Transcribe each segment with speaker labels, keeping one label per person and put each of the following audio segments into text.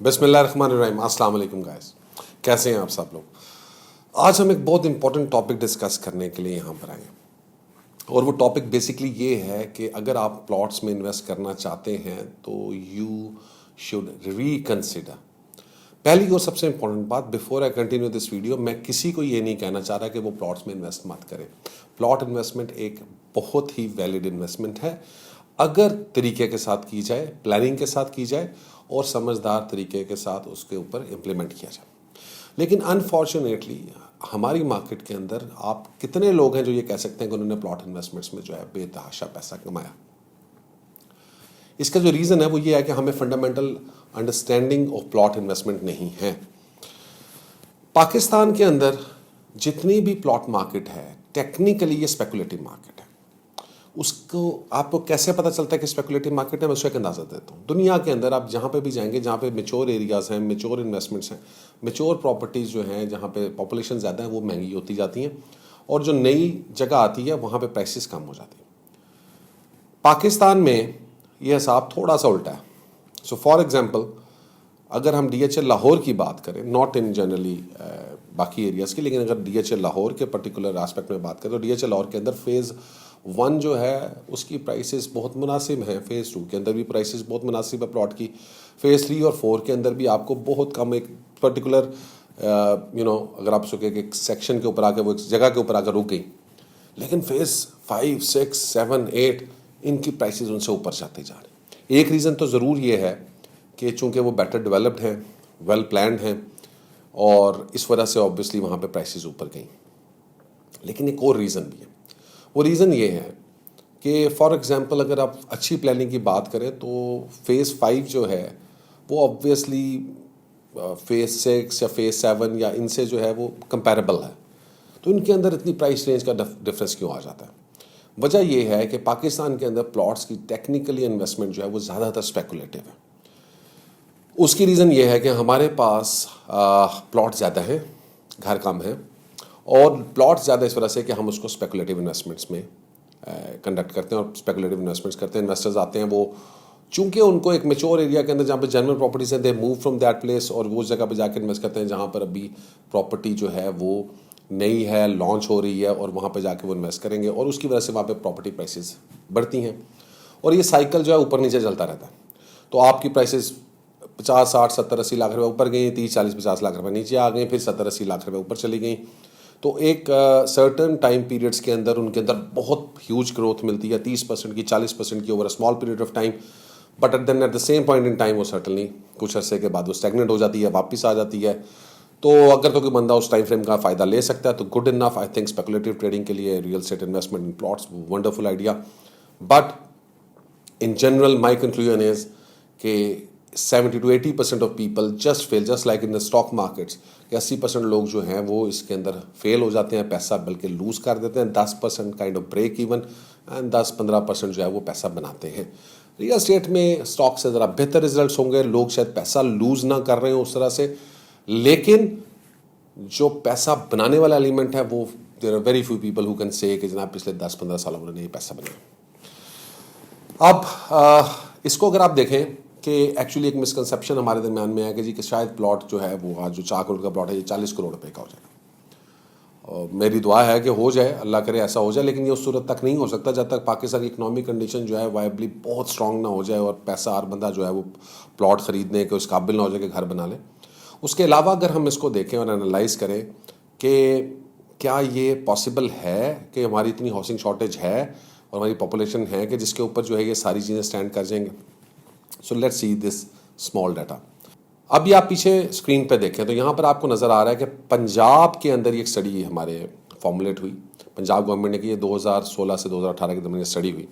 Speaker 1: बिस्मिल्लाहिर्रहमानिर्रहीम। अस्सलाम वालेकुम गाइस, कैसे हैं आप सब लोग। आज हम एक बहुत इंपॉर्टेंट टॉपिक डिस्कस करने के लिए यहाँ पर आए हैं और वो टॉपिक बेसिकली ये है कि अगर आप प्लॉट्स में इन्वेस्ट करना चाहते हैं तो यू शुड रिकंसिडर। पहली और सबसे इंपॉर्टेंट बात, before I continue this video, मैं किसी को ये नहीं कहना चाह रहा कि वो प्लॉट्स में इन्वेस्ट मत करें। प्लॉट इन्वेस्टमेंट एक बहुत ही वैलिड इन्वेस्टमेंट है अगर तरीके के साथ की जाए, प्लानिंग के साथ की जाए और समझदार तरीके के साथ उसके ऊपर इम्प्लीमेंट किया जाए। लेकिन अनफॉर्चुनेटली हमारी मार्केट के अंदर आप कितने लोग हैं जो ये कह सकते हैं कि उन्होंने प्लॉट इन्वेस्टमेंट्स में जो है बेतहाशा पैसा कमाया। इसका जो रीज़न है वो ये है कि हमें fundamental understanding of plot investment नहीं है। पाकिस्तान के अंदर जितनी भी प्लॉट मार्केट है टेक्निकली ये स्पेकुलेटिव मार्केट है। उसको आपको कैसे पता चलता है कि स्पेकुलेटिव मार्केट है, मैं उसका एक अंदाज़ा देता हूँ। दुनिया के अंदर आप जहाँ पे भी जाएंगे, जहाँ पे मेच्योर एरियाज़ हैं, मेच्योर इन्वेस्टमेंट्स हैं, मेच्योर प्रॉपर्टीज़ जो हैं, जहाँ पे पॉपुलेशन ज़्यादा है, वो महंगी होती जाती हैं और जो नई जगह आती है वहाँ पे प्राइसेस कम हो जाती हैं। पाकिस्तान में यह हिसाब थोड़ा सा उल्टा है। सो फॉर एग्जांपल, अगर हम DHL लाहौर की बात करें, नॉट इन जनरली बाकी एरियाज़ की, लेकिन अगर DHL लाहौर के पर्टिकुलर एस्पेक्ट में बात करें तो DHL लाहौर के अंदर फेज़ 1 जो है उसकी प्राइसेस बहुत मुनासिब हैं। फेज़ 2 के अंदर भी प्राइसेस बहुत मुनासिब है प्लॉट की। फेज़ 3 और 4 के अंदर भी आपको बहुत कम एक पर्टिकुलर अगर आप सोचे कि एक सेक्शन के ऊपर आकर, वो एक जगह के ऊपर आकर रुक गई, लेकिन फेज़ 5, 6, 7, 8 इनकी प्राइसेस उनसे ऊपर जाते जा रही। एक रीज़न तो ज़रूर ये है कि चूँकि वो बेटर डेवलप्ड हैं, वेल प्लान्ड हैं और इस वजह से ऑब्वियसली वहाँ पे प्राइसेस ऊपर गई। लेकिन एक और रीज़न भी है। वो रीज़न ये है कि फॉर एग्जांपल अगर आप अच्छी प्लानिंग की बात करें तो फेज़ 5 जो है वो ऑब्वियसली फेज़ 6 या फेज़ 7 या इनसे जो है वो कंपैरेबल है। तो इनके अंदर इतनी प्राइस रेंज का डिफरेंस क्यों आ जाता है? वजह यह है कि पाकिस्तान के अंदर प्लॉट्स की टेक्निकली इन्वेस्टमेंट जो है वो ज़्यादातर स्पेकुलेटिव है। उसकी रीज़न ये है कि हमारे पास प्लॉट ज़्यादा हैं, घर कम है और प्लॉट ज़्यादा इस वजह से कि हम उसको स्पेकुलेटिव इन्वेस्टमेंट्स में कंडक्ट करते हैं और स्पेकुलेटिव इन्वेस्टमेंट्स करते हैं। इन्वेस्टर्स आते हैं, वो चूंकि उनको एक मेच्योर एरिया के अंदर जहाँ पे जनरल प्रॉपर्टीज हैं, they move from that place और वो जगह पे जाकर इन्वेस्ट करते हैं जहाँ पर अभी प्रॉपर्टी जो है वो नई है, लॉन्च हो रही है और वहाँ पर जाके वो इन्वेस्ट करेंगे और उसकी वजह से वहाँ पर प्रॉपर्टी प्राइसेस बढ़ती हैं और ये साइकिल जो है ऊपर नीचे चलता रहता है। तो आपकी प्राइसेस 50, 60, 70, 80 लाख रुपए ऊपर गई, 30, 40, 50 लाख रुपए नीचे आ गई, फिर 70, 80 लाख रुपए ऊपर चली गई। तो एक सर्टन टाइम पीरियड्स के अंदर उनके अंदर बहुत ह्यूज ग्रोथ मिलती है, 30% की, 40% की over a small period of time. But then at the same point in time वो सर्टनली कुछ अरसे के बाद वो स्टैग्नेंट हो जाती है, वापस आ जाती है। तो अगर तो कोई बंदा उस टाइम फ्रेम का फ़ायदा ले सकता है तो good enough. I think speculative trading के लिए real estate investment in plots wonderful idea. But in general my conclusion is कि 70 to 80% of people just fail, just like in the stock markets. 80% लोग जो हैं वो इसके अंदर फेल हो जाते हैं, पैसा बल्कि लूज कर देते हैं। 10% काइंड ऑफ ब्रेक इवन एंड 10-15% जो है वो पैसा बनाते हैं। रियल एस्टेट में स्टॉक से ज़रा बेहतर रिजल्ट्स होंगे, लोग शायद पैसा लूज ना कर रहे हो उस तरह से, लेकिन जो पैसा बनाने वाला एलिमेंट है वो there are very few people who can say कि जनाब पिछले 10-15 सालों में उन्होंने ये पैसा बनाया। अब इसको अगर आप देखें कि एक्चुअली एक मिसकंसेप्शन हमारे दरमियान में है कि जी कि शायद प्लॉट जो है वो आज जो 4 करोड़ का प्लॉट है ये 40 करोड़ रुपए का हो जाएगा। और मेरी दुआ है कि हो जाए, अल्लाह करे ऐसा हो जाए, लेकिन ये उस सूरत तक नहीं हो सकता जब तक पाकिस्तान की इकनॉमिक कंडीशन जो है वाइबली बहुत स्ट्रॉन्ग ना हो जाए और पैसा हर बंदा जो है वो प्लॉट ख़रीदने के उस काबिल ना हो जाए कि घर बना ले। उसके अलावा अगर हम इसको देखें और एनालाइज करें कि क्या ये पॉसिबल है कि हमारी इतनी हाउसिंग शॉर्टेज है और हमारी पॉपुलेशन है कि जिसके ऊपर जो है ये सारी चीज़ें स्टैंड कर जाएंगे। So let's see this small data. अब ये आप पीछे स्क्रीन पे देखें तो यहाँ पर आपको नज़र आ रहा है कि पंजाब के अंदर ये स्टडी हमारे फॉर्मुलेट हुई, पंजाब गवर्नमेंट ने की, 2016 से 2018 के दरमियान स्टडी हुई।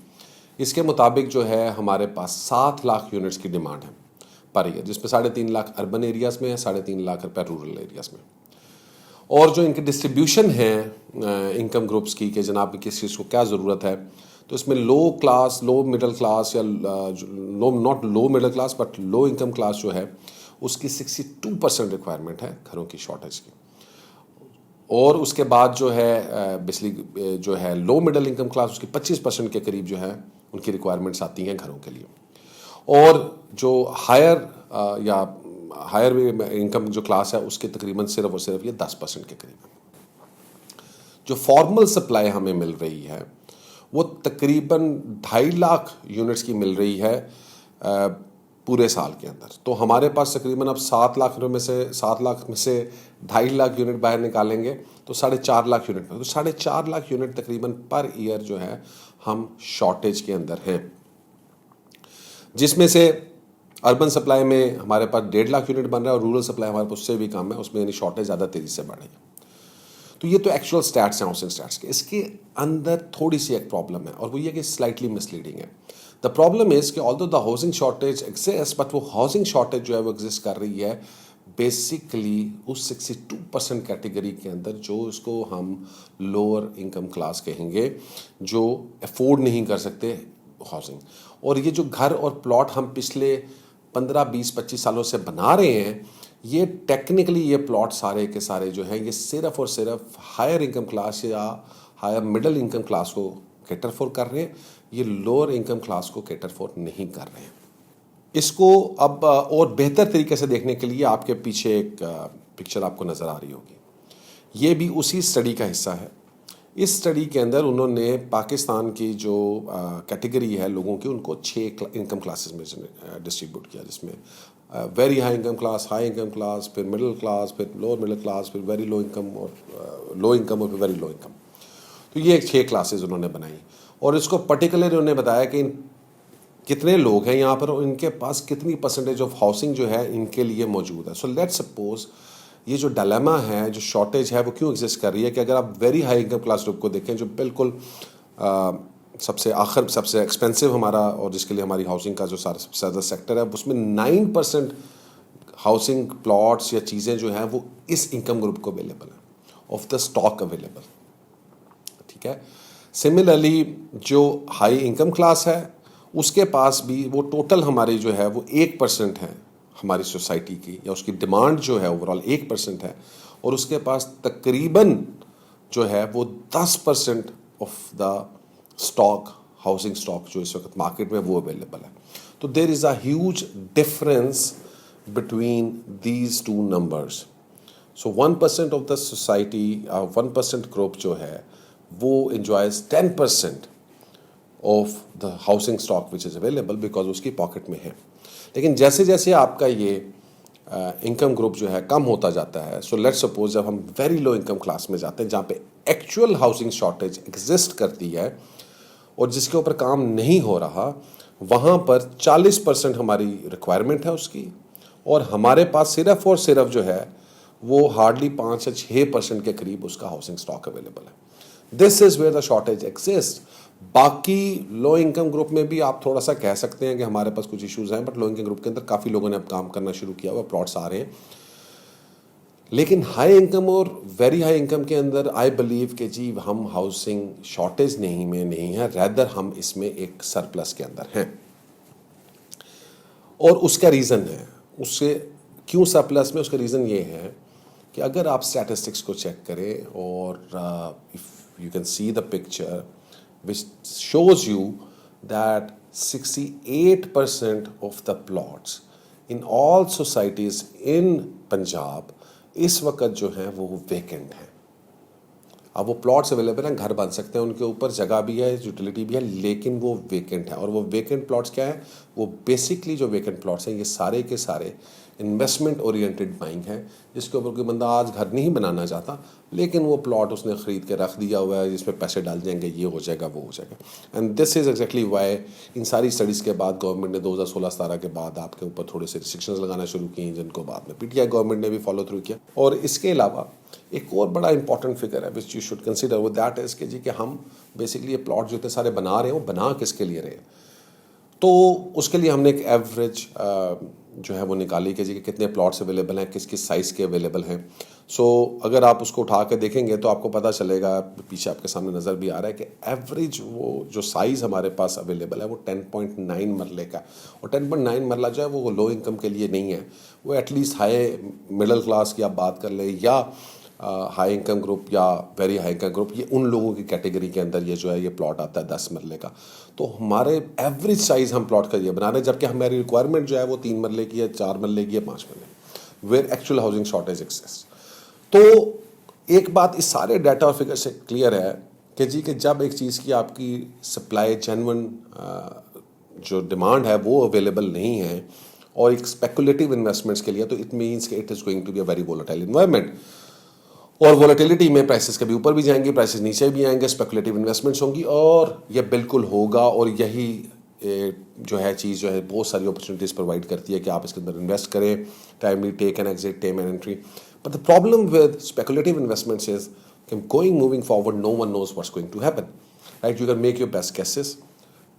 Speaker 1: इसके मुताबिक जो है हमारे पास 7 लाख यूनिट्स की डिमांड है पर ईयर, जिसमें 3.5 लाख अर्बन एरियाज़ में है, 3.5 लाख रुपये रूरल एरियाज़ में। और जो इनकी डिस्ट्रीब्यूशन है इनकम ग्रुप्स की कि जनाब किस चीज़ को क्या ज़रूरत है, तो इसमें लो क्लास, लो मिडिल क्लास या not low middle class but low income class जो है उसकी 62% रिक्वायरमेंट है घरों की शॉर्टेज की। और उसके बाद जो है बेसिकली जो है लो मिडिल इनकम क्लास उसकी 25% के करीब जो है उनकी रिक्वायरमेंट्स आती हैं घरों के लिए। और जो हायर या हायर इनकम जो क्लास है उसके तकरीबन सिर्फ और सिर्फ ये 10% के करीब है। जो फॉर्मल सप्लाई हमें मिल रही है वो तकरीबन 2.5 लाख यूनिट्स की मिल रही है पूरे साल के अंदर। तो हमारे पास तकरीबन अब 7 लाख में से 2.5 लाख यूनिट बाहर निकालेंगे तो 4.5 लाख यूनिट, तो 4.5 लाख यूनिट तकरीबन पर ईयर जो है हम शॉर्टेज के अंदर हैं, जिसमें से अर्बन सप्लाई में हमारे पास 1.5 लाख यूनिट बन रहा है और रूरल सप्लाई हमारे पास उससे भी कम है, उसमें यानी शॉर्टेज ज़्यादा तेज़ी से बढ़ रही है। तो ये तो एक्चुअल स्टैट्स हैं हाउसिंग स्टैट्स के। इसके अंदर थोड़ी सी एक प्रॉब्लम है और वो ये कि स्लाइटली मिसलीडिंग है। द प्रॉब्लम इज़ कि although the housing shortage exist, but वो हाउसिंग शॉर्टेज जो है वो एग्जिस्ट कर रही है बेसिकली उस 62% कैटेगरी के अंदर जो उसको हम लोअर इनकम क्लास कहेंगे, जो अफोर्ड नहीं कर सकते हाउसिंग। और ये जो घर और प्लॉट हम पिछले 15, 20, 25 सालों से बना रहे हैं, ये टेक्निकली ये प्लॉट सारे के सारे जो हैं ये सिर्फ और सिर्फ हायर इनकम क्लास या हायर मिडिल इनकम क्लास को कैटर फॉर कर रहे हैं, ये लोअर इनकम क्लास को कैटर फॉर नहीं कर रहे हैं। इसको अब और बेहतर तरीके से देखने के लिए आपके पीछे एक पिक्चर आपको नज़र आ रही होगी। ये भी उसी स्टडी का हिस्सा है। इस स्टडी के अंदर उन्होंने पाकिस्तान की जो कैटेगरी है लोगों की, उनको 6 इनकम क्लासेस में डिस्ट्रीब्यूट किया, जिसमें very high income class, high income class, फिर मिडिल क्लास, फिर लोअर मिडिल क्लास, फिर वेरी लो इनकम और लो इनकम और फिर वेरी लो इनकम। तो ये 6 क्लासेस उन्होंने बनाई और इसको पर्टिकुलरली उन्होंने बताया कि कितने लोग हैं यहाँ पर और इनके पास कितनी परसेंटेज ऑफ हाउसिंग जो है इनके लिए मौजूद है। सो लेट्स सपोज ये जो डायलेमा है, जो शॉर्टेज है, वो क्यों एग्जिस्ट कर रही है कि अगर आप very high income class group को देखें, जो बिल्कुल सबसे एक्सपेंसिव हमारा और जिसके लिए हमारी हाउसिंग का जो सबसे ज़्यादा सेक्टर है, उसमें 9% हाउसिंग प्लॉट्स या चीज़ें जो हैं वो इस इनकम ग्रुप को अवेलेबल है, ऑफ द स्टॉक अवेलेबल। ठीक है। सिमिलरली जो हाई इनकम क्लास है उसके पास भी वो टोटल हमारी जो है वो 1% है हमारी सोसाइटी की, या उसकी डिमांड जो है ओवरऑल 1% है, और उसके पास तकरीबन जो है वो 10% of the stock, housing stock जो इस वक्त मार्केट में वो अवेलेबल है। तो there is a huge difference between these two numbers. So 1% of the society, 1% group जो है वो enjoys 10% of the housing stock which is available because उसकी पॉकेट में है। लेकिन जैसे जैसे आपका ये इनकम ग्रुप जो है कम होता जाता है, सो लेट्स सपोज जब हम वेरी लो इनकम क्लास में जाते हैं जहाँ पे एक्चुअल हाउसिंग शॉर्टेज एग्जिस्ट करती है और जिसके ऊपर काम नहीं हो रहा, वहाँ पर 40% हमारी रिक्वायरमेंट है उसकी, और हमारे पास सिर्फ और सिर्फ जो है वो हार्डली 5 या 6% के करीब उसका हाउसिंग स्टॉक अवेलेबल है। This is where the shortage exist. बाकी लो इनकम ग्रुप में भी आप थोड़ा सा कह सकते हैं कि हमारे पास कुछ इश्यूज हैं, बट लो इनकम ग्रुप के अंदर काफ़ी लोगों ने अब काम करना शुरू किया हुआ, प्लॉट्स आ रहे हैं। लेकिन हाई इनकम और वेरी हाई इनकम के अंदर आई बिलीव कि जी हम हाउसिंग शॉर्टेज नहीं है, रैदर हम इसमें एक सरप्लस के अंदर हैं। और उसका रीज़न है, उससे क्यों सरप्लस में, उसका रीज़न ये है कि अगर आप स्टैटिस्टिक्स को चेक करें और if you can see the picture which shows you that 68% of the plots in all societies in Punjab इस वक्त जो हैं वो वेकेंट हैं। अब वो प्लॉट्स अवेलेबल हैं, घर बन सकते हैं, उनके ऊपर जगह भी है, यूटिलिटी भी है, लेकिन वो वेकेंट है। और वो वेकेंट प्लॉट्स क्या है, वो बेसिकली जो वेकेंट प्लॉट्स हैं ये सारे के सारे इन्वेस्टमेंट ओरिएंटेड बाइंग है, जिसके ऊपर कोई बंदा आज घर नहीं बनाना चाहता, लेकिन वो प्लॉट उसने ख़रीद के रख दिया हुआ है जिसमें पैसे डाल जाएंगे, ये हो जाएगा वो हो जाएगा। And this is exactly why in सारी स्टडीज़ के बाद गवर्नमेंट ने 2016-17 के बाद आपके ऊपर थोड़े से रिस्ट्रिक्शंस लगाना शुरू किए, जिनको बाद में पीटीआई गवर्नमेंट ने भी फॉलो थ्रू किया। और इसके अलावा एक और बड़ा इंपॉर्टेंट फिगर है विच यू शुड कंसिडर, वो दैट इज़ कि जी कि हम बेसिकली ये प्लॉट जो इतने सारे बना रहे हैं वो बना किसके लिए रहे हैं। तो उसके लिए हमने एक एवरेज जो है वो निकाली कि जी कि कितने प्लॉट्स अवेलेबल हैं, किस किस साइज़ के अवेलेबल हैं। सो अगर आप उसको उठा के देखेंगे तो आपको पता चलेगा, पीछे आपके सामने नज़र भी आ रहा है कि एवरेज वो जो साइज़ हमारे पास अवेलेबल है वो 10.9 मरले का। और 10.9 मरला जो है वो लो इनकम के लिए नहीं है, वो एटलीस्ट हाई मिडिल क्लास की आप बात कर लें या हाई इनकम ग्रुप या वेरी हाई इनकम ग्रुप, ये उन लोगों की कैटेगरी के अंदर ये जो है ये प्लॉट आता है 10 मरले का। तो हमारे एवरेज साइज़ हम प्लॉट का ये बना रहे हैं, जबकि हमारी रिक्वायरमेंट जो है वो 3 मरले की है, 4 मरले की है, 5 मरले। where actual housing shortage exists. तो एक बात इस सारे डाटा और फिगर से क्लियर है कि जी कि जब एक चीज़ की आपकी सप्लाई जेन्युइन जो डिमांड है वो अवेलेबल नहीं है और एक स्पेकुलेटिव इन्वेस्टमेंट्स के लिए, तो इट मीन्स कि it is going to be a very volatile environment. और वोलेटिलिटी में प्राइसेस कभी ऊपर भी जाएंगे, प्राइसेस नीचे भी आएंगे, स्पेकुलेटिव इन्वेस्टमेंट्स होंगी और ये बिल्कुल होगा. और यही जो है चीज़ जो है बहुत सारी अपॉर्चुनिटीज़ प्रोवाइड करती है कि आप इसके अंदर इन्वेस्ट करें, timely take an exit, time an entry. But the problem with speculative investments is moving forward no one knows what's going to happen, right. You can make your best guesses.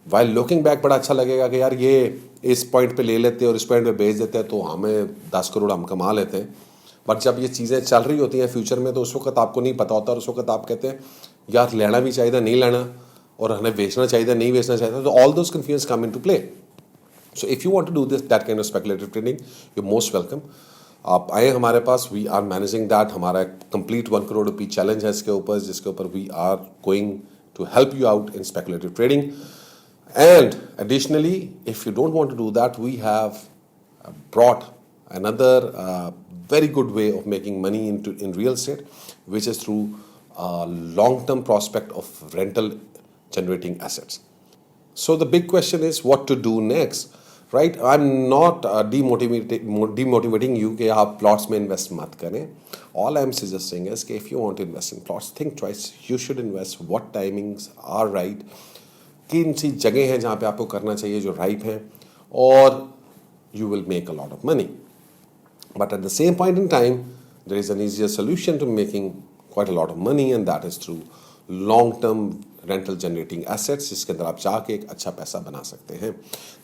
Speaker 1: While looking back बड़ा अच्छा लगेगा कि यार ये इस point पे ले लेते हैं और इस पॉइंट पे बेच देते हैं तो हमें 10 करोड़ हम कमा लेते हैं. बट जब ये चीज़ें चल रही होती हैं फ्यूचर में तो उस वक्त आपको नहीं पता होता और उस वक्त आप कहते हैं यार लेना भी चाहिए नहीं लेना और हमें बेचना चाहिए नहीं बेचना चाहिए. तो all those confusion come into play. So if you want to do this that kind of speculative trading, you most welcome. आप आए हमारे पास, वी आर मैनेजिंग दैट. हमारा कंप्लीट 1 करोड़ रुपये चैलेंज है इसके ऊपर, जिसके ऊपर we are going to help you out in speculative trading. And additionally, if you don't want to do that, we have brought another very good way of making money in real estate, which is through long-term prospect of rental generating assets. So the big question is what to do next, right? I'm not demotivating you कि आप plots में invest मत करें. All I'm suggesting is कि if you want to invest in plots, think twice. You should invest. What timings are right? किन सी जगह हैं जहाँ पे आपको करना चाहिए जो राइप हैं, और you will make a lot of money. But at the same point in time there is an easier solution to making quite a lot of money and that is through long term rental generating assets, जिसके अंदर आप जाके एक अच्छा पैसा बना सकते हैं.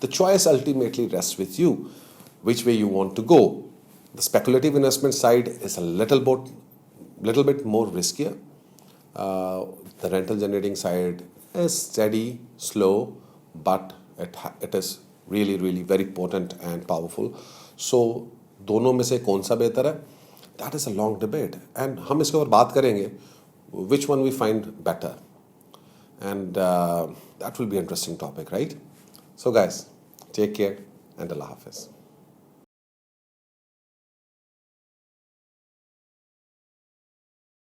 Speaker 1: The choice ultimately rest with you which way you want to go. The speculative investment side is a little bit more riskier. The rental generating side is steady, slow, but it is really very potent and powerful. So दोनों में से कौन सा बेहतर है, that is a long debate and हम इसके ऊपर बात करेंगे which one we find better, and that will be an interesting topic, right? So guys, take care and Allah Hafiz.